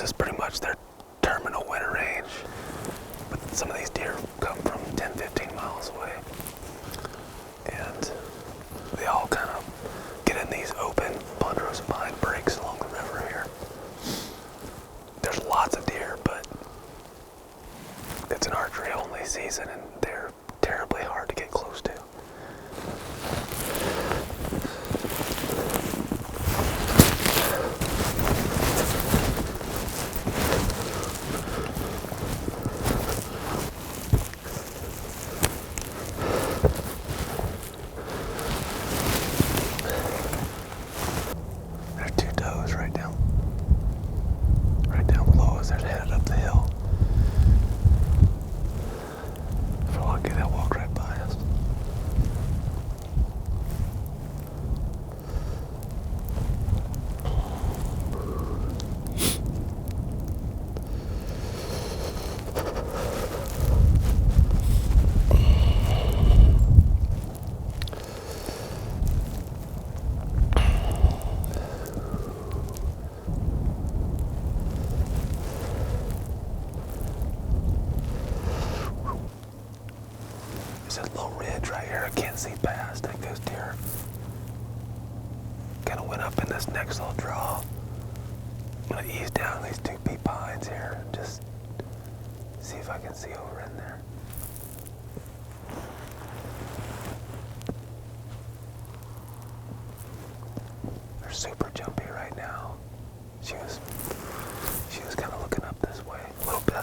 is pretty much their terminal winter range. But some of these deer come from 10, 15 miles away. And they all kind of get in these open ponderosa pine breaks along the river here. There's lots of deer, but it's an archery only season and they're terribly hard to get close to. There's two does right down below us. They're headed up the hill. If we're lucky, they'll walk right by us. There's a low ridge right here I can't see past. That goes deer. Kind of went up in this next little draw. I'm gonna ease down these two peat pines here and just see if I can see over in there. They're super jumpy right now. She was kind of looking up this way a little bit.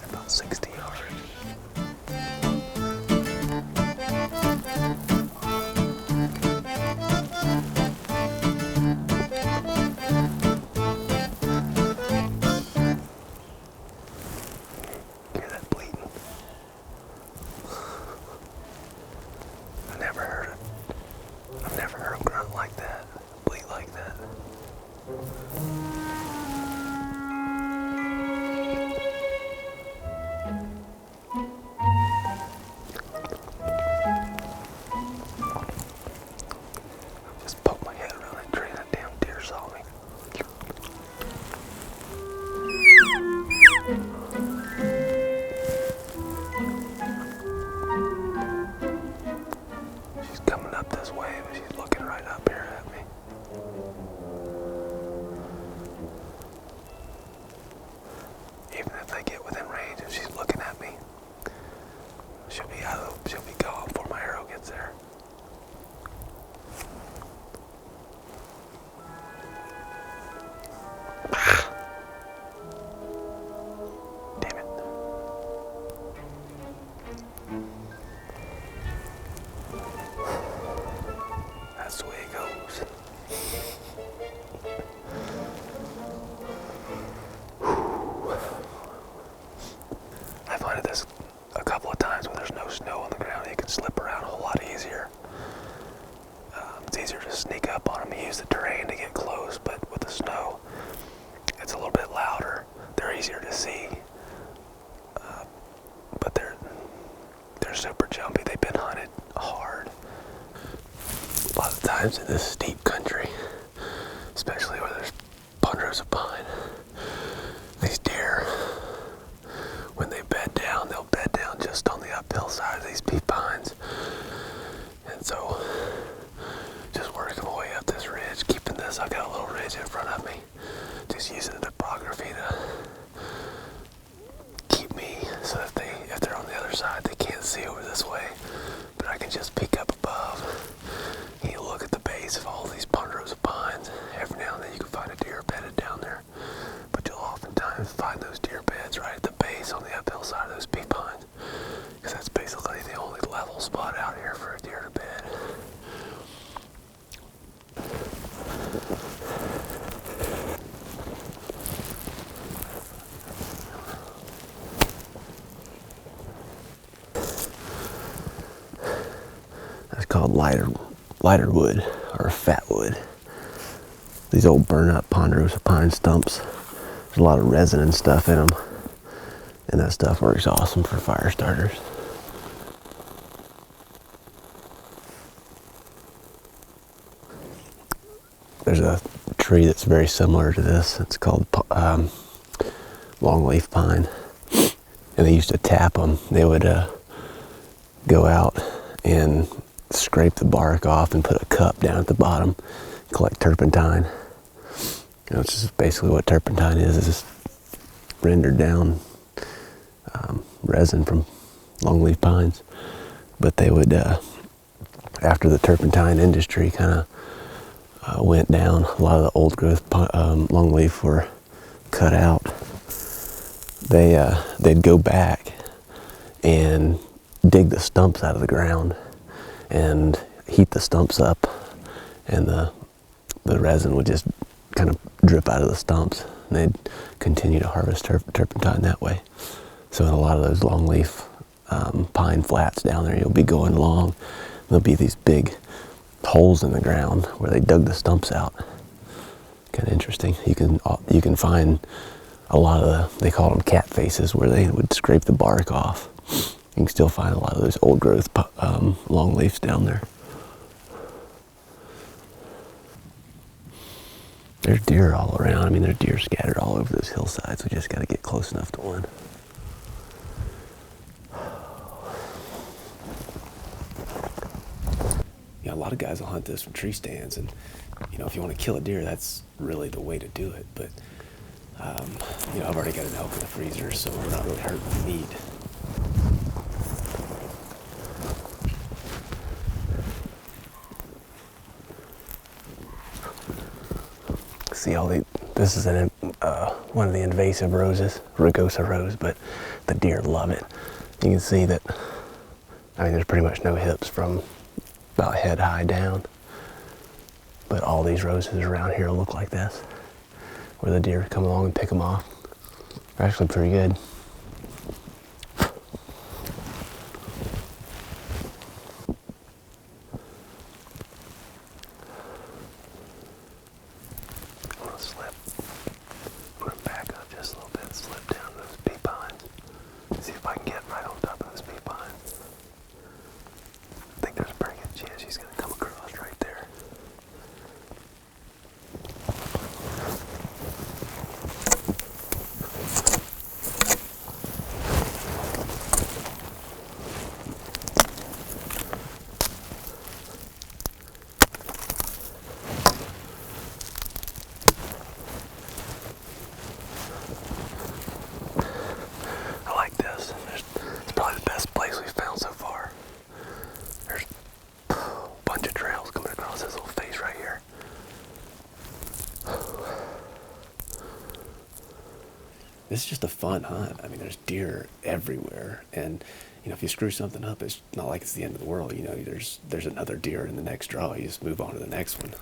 About 60 yards. Hear that bleating? I've never heard him grunt like that, bleat like that. Just poke my head around that tree and that damn deer saw me. She's coming up this way, but she's looking right up here at me. Even if they get within range, if she's looking at me, she'll be gone before my arrow gets there. Damn it. That's the way it goes. I've hunted this a couple of times when there's no snow on the ground. You can slip around a whole lot easier. It's easier to sneak up on them and use the terrain to get close, but with the snow, it's a little bit louder. They're easier to see, but they're super jumpy. They've been hunted hard. A lot of times in this steep country, especially where there's ponderosa pine, these deer, when they bed down, they'll bed down just on the uphill side of these peat pines. And so, just working my way up this ridge, keeping this, I got a little ridge in front of me, just using the topography to keep me so that if they're on the other side, they can't see over this way, but I can just peek up above. And you look at the base of all these ponderosa pines. Every now and then you can find a deer bedded down there, but you'll oftentimes find those deer beds right at the base on the uphill side of those peat pines, because that's basically the only level spot out here for a deer to bed. called lighter wood or fat wood. These old burn up ponderosa pine stumps. There's a lot of resin and stuff in them, and that stuff works awesome for fire starters. There's a tree that's very similar to this. It's called longleaf pine, and they used to tap them. They would go out and scrape the bark off and put a cup down at the bottom, collect turpentine. You know, it's just basically what turpentine is. It's just rendered down resin from longleaf pines. But they would, after the turpentine industry kind of went down, a lot of the old growth longleaf were cut out. They'd go back and dig the stumps out of the ground and heat the stumps up, and the resin would just kind of drip out of the stumps, and they'd continue to harvest turpentine that way. So in a lot of those longleaf pine flats down there, you'll be going along, there'll be these big holes in the ground where they dug the stumps out. Kind of interesting. You can find a lot of they call them cat faces, where they would scrape the bark off. You can still find a lot of those old growth longleafs down there. There's deer all around. I mean, there's deer scattered all over those hillsides. We just got to get close enough to one. You know, a lot of guys will hunt this from tree stands, and you know, if you want to kill a deer, that's really the way to do it. But you know, I've already got an elk in the freezer, so we're not really hurting the meat. See this is one of the invasive roses, rugosa rose, but the deer love it. You can see that, I mean, there's pretty much no hips from about head high down, but all these roses around here look like this, where the deer come along and pick them off. They're actually pretty good. This is just a fun hunt. I mean, there's deer everywhere, and you know, if you screw something up, it's not like it's the end of the world. You know, there's another deer in the next draw. You just move on to the next one.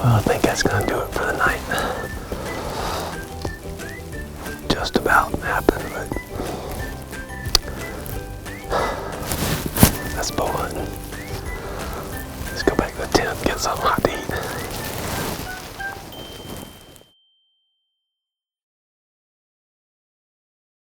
Well, I think that's gonna do it for the night. Just about happened, but that's bow hunting. Let's go back to the tent, get something hot to eat.